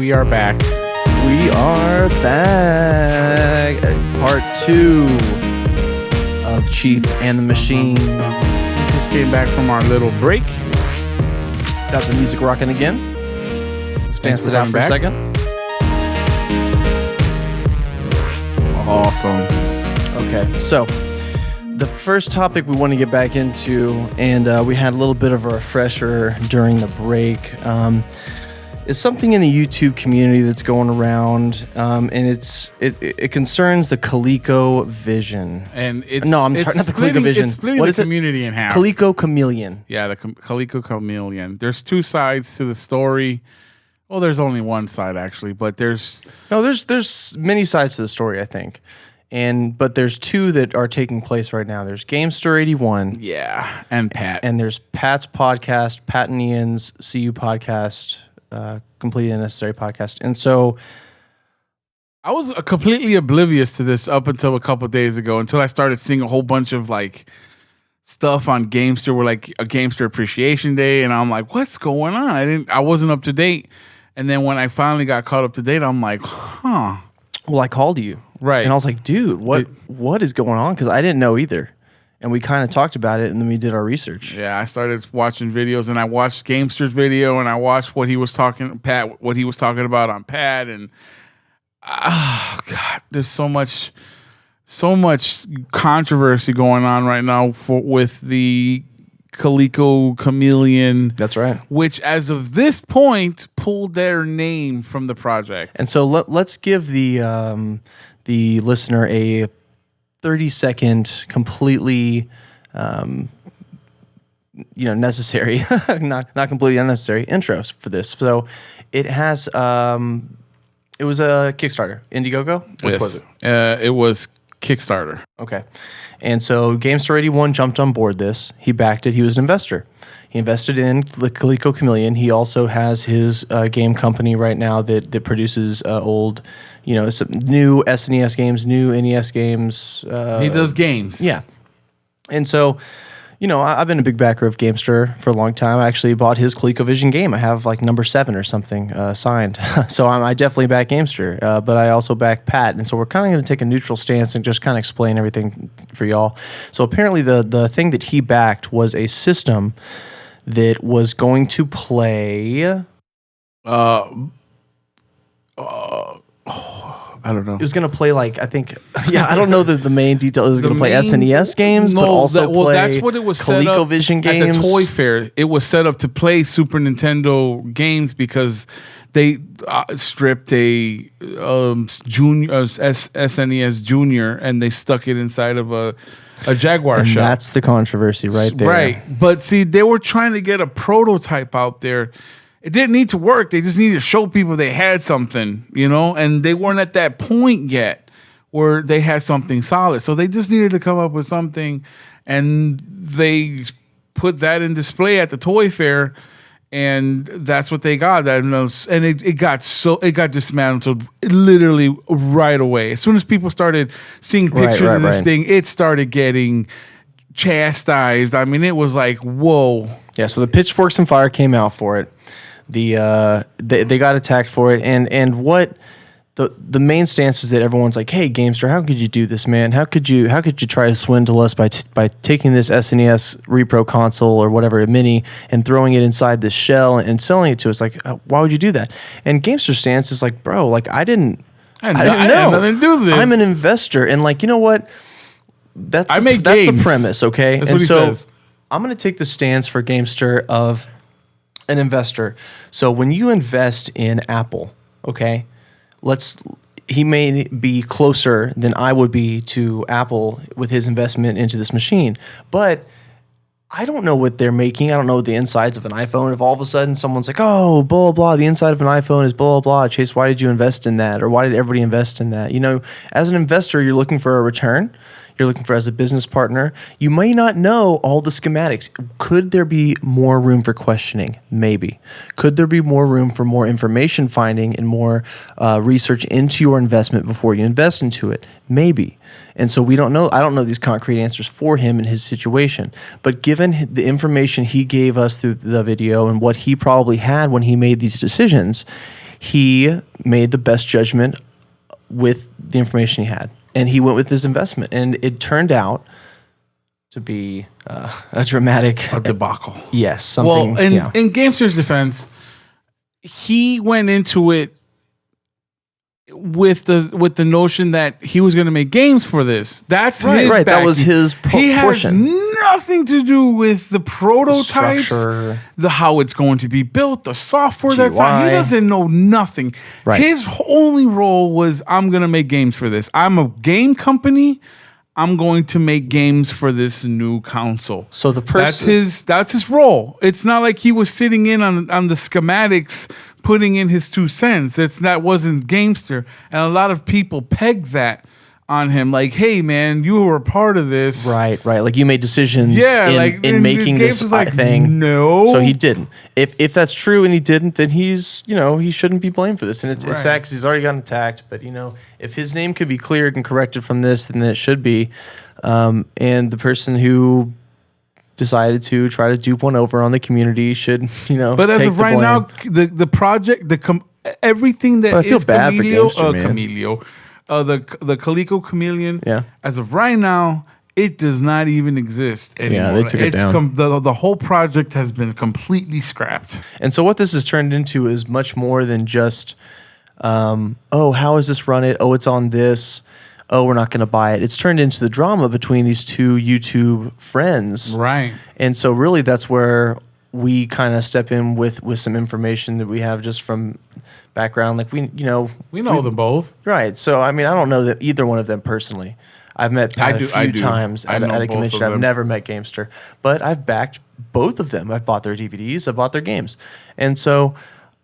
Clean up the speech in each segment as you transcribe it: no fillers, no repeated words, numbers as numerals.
We are back. We are back. Part 2 of Chief and the Machine. Just came back from our little break. Got the music rocking again. Let's dance it out for a second. Awesome. Okay, so the first topic we want to get back into, and we had a little bit of a refresher during the break, is something in the YouTube community that's going around, and it concerns the Coleco Vision. And it's sorry, not the Coleco Vision. It's splitting the community in half. Coleco Chameleon. Yeah, the Coleco Chameleon. There's two sides to the story. Well, there's only one side actually, but there's many sides to the story, I think. But there's two that are taking place right now. There's Gamster81. Yeah, and Pat. And there's Pat's podcast, Pat and Ian's CU podcast, Completely Unnecessary podcast. And so I was completely oblivious to this up until a couple of days ago, until I started seeing a whole bunch of like stuff on Gamester, where like a Gamester Appreciation Day, and I'm like, what's going on? I wasn't up to date. And then when I finally got caught up to date, I'm like, huh. Well, I called you. Right. And I was like, dude, what is going on? Because I didn't know either. And we kind of talked about it, and then we did our research. Yeah, I started watching videos, and I watched Gamster's video, and I watched what he was talking about on Pat, and God, there's so much controversy going on right now with the Coleco Chameleon. That's right. Which, as of this point, pulled their name from the project. And so let's give the listener a 30-second, completely, necessary, not completely unnecessary intros for this. So it has, it was a Kickstarter, Indiegogo. Which was it? It was Kickstarter. Okay. And so Gamester81 jumped on board this. He backed it. He was an investor. He invested in the Coleco Chameleon. He also has his game company right now that produces old, some new SNES games, new NES games. He does games. Yeah. And so, I've been a big backer of Gamester for a long time. I actually bought his ColecoVision game. I have like number 7 or something signed. So I definitely back Gamester, but I also back Pat. And so we're kind of going to take a neutral stance and just kind of explain everything for y'all. So apparently the thing that he backed was a system that was going to play... I don't know. It was going to play I don't know the main detail. It was going to play SNES games, but also play that's what it was ColecoVision games. At the Toy Fair, it was set up to play Super Nintendo games because they stripped a SNES Junior and they stuck it inside of a Jaguar shell. That's the controversy right there. Right. But see, they were trying to get a prototype out there. It didn't need to work. They just needed to show people they had something, and they weren't at that point yet where they had something solid. So they just needed to come up with something, and they put that in display at the Toy Fair, and that's what they got. And it got dismantled literally right away. As soon as people started seeing pictures of this thing, it started getting chastised. I mean, it was like, whoa. Yeah, so the Pitchforks and Fire came out for it. They got attacked for it, and what the main stance is that everyone's like, hey, Gamester, how could you do this, man? How could you try to swindle us by taking this SNES Repro console or whatever, a mini, and throwing it inside this shell and selling it to us? Like, why would you do that? And Gamster's stance is like, bro, I didn't know. I had nothing to do with this. I'm an investor, and you know what? That's the premise, okay? That's what he says. I'm going to take the stance for Gamester of an investor. So when you invest in Apple, okay, he may be closer than I would be to Apple with his investment into this machine, but I don't know what they're making. I don't know the insides of an iPhone. If all of a sudden someone's like, oh, blah, blah, the inside of an iPhone is blah, blah, Chase, why did you invest in that? Or why did everybody invest in that? As an investor, you're looking for a return. You're looking for as a business partner. You may not know all the schematics. Could there be more room for questioning? Maybe. Could there be more room for more information finding and more research into your investment before you invest into it? Maybe. And so we don't know. I don't know these concrete answers for him in his situation. But given the information he gave us through the video and what he probably had when he made these decisions, he made the best judgment with the information he had, and he went with his investment, and it turned out to be a dramatic debacle. Yes, something. Well, in Gamster's defense, he went into it with the notion that he was going to make games for this. That's his right. That backing. was his He portion. has nothing to do with the prototypes, structure. the how it's going to be built, the software that's on. He GUI. doesn't know nothing. Right. His only role was, I'm going to make games for this. I'm a game company. I'm going to make games for this new console. So the person that's his role. It's not like he was sitting in on the schematics, putting in his 2 cents. That wasn't Gamester, and a lot of people pegged that on him. Like, hey man, you were a part of this, right. Like you made decisions. Yeah, in making this thing. No, so he didn't. If that's true and he didn't, then he's he shouldn't be blamed for this. And it's sad because he's already gotten attacked. But if his name could be cleared and corrected from this, then it should be. And the person who decided to try to dupe one over on the community should But as of right now, the project, everything that I feel is bad for Gamester, man. The Coleco Chameleon. Yeah. As of right now, it does not even exist anymore. Yeah, they took it down. The whole project has been completely scrapped. And so what this has turned into is much more than just, how is this run it? Oh, it's on this. Oh, we're not going to buy it. It's turned into the drama between these two YouTube friends. Right. And so really that's where we kind of step in with some information that we have just from background. Like we know them both. Right. So, I mean, I don't know that either one of them personally. I've met Pat a few times at a convention. I've never met Gamester, but I've backed both of them. I've bought their DVDs. I've bought their games. And so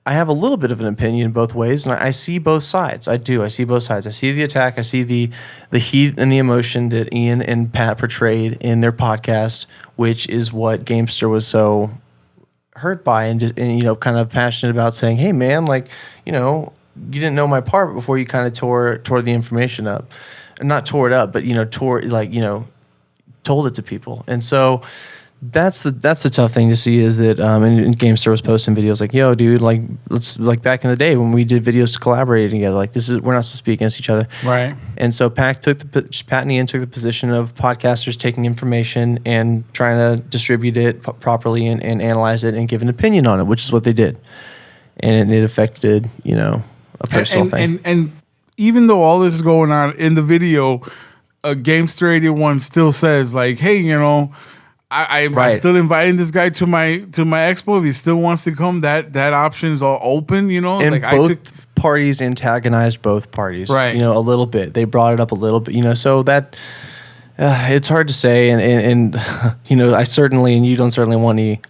I have a little bit of an opinion both ways, and I see both sides. I do. I see both sides. I see the attack. I see the heat and the emotion that Ian and Pat portrayed in their podcast, which is what Gamester was so hurt by and kind of passionate about, saying, hey, man, like, you didn't know my part before you kind of tore the information up. And not tore it up, but, told it to people. And so that's the tough thing to see is that and Gamester was posting videos like, yo, dude, like let's like back in the day when we did videos to collaborate together, like we're not supposed to be against each other, right? And so Pat and Ian took the position of podcasters taking information and trying to distribute it properly and analyze it and give an opinion on it, which is what they did, and it affected a personal thing. And even though all this is going on in the video, Gamester81 still says like, hey, I'm still inviting this guy to my expo. If he still wants to come, that option is all open, And like both parties antagonized both parties, right? A little bit. They brought it up a little bit, so that it's hard to say. And I certainly, and you don't certainly want any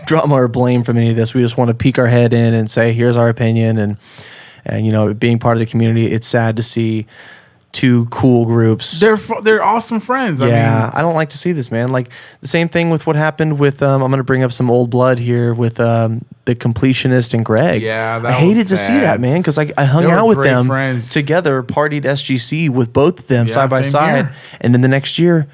drama or blame from any of this. We just want to peek our head in and say, here's our opinion. And being part of the community, it's sad to see two cool groups. They're awesome friends. I don't like to see this, man. Like the same thing with what happened with I'm going to bring up some old blood here with the completionist and Greg. Yeah, I hated to see that, man, because I hung out with them together, partied SGC with both of them side by side, and then the next year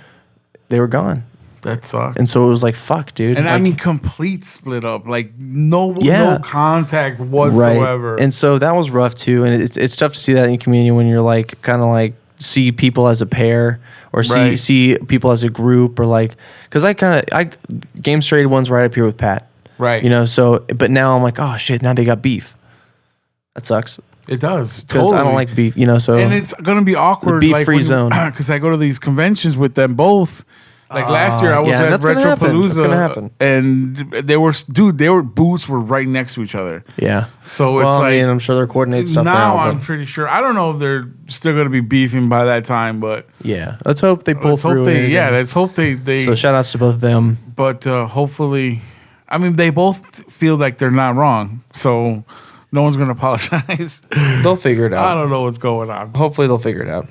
they were gone. That sucked. And so it was like, fuck, dude. And complete split up, like no contact whatsoever. Right. And so that was rough too. And it's tough to see that in community when you're like kind of like see people as a pair or see people as a group or like, because Gamester81's right up here with Pat. Right. So, but now I'm like, oh shit, now they got beef. That sucks. It does. Because I don't like beef, so. And it's going to be awkward. The beef-free zone. Because I go to these conventions with them both. Like last year, I was at Retropalooza, and their booths were right next to each other. Yeah, so it's like, I'm sure they're coordinating stuff now. But I'm pretty sure. I don't know if they're still going to be beefing by that time, but yeah, let's hope they pull through. Let's hope they. So shout outs to both of them. But hopefully, they both feel like they're not wrong, so no one's going to apologize. They'll figure it out. I don't know what's going on. Hopefully, they'll figure it out.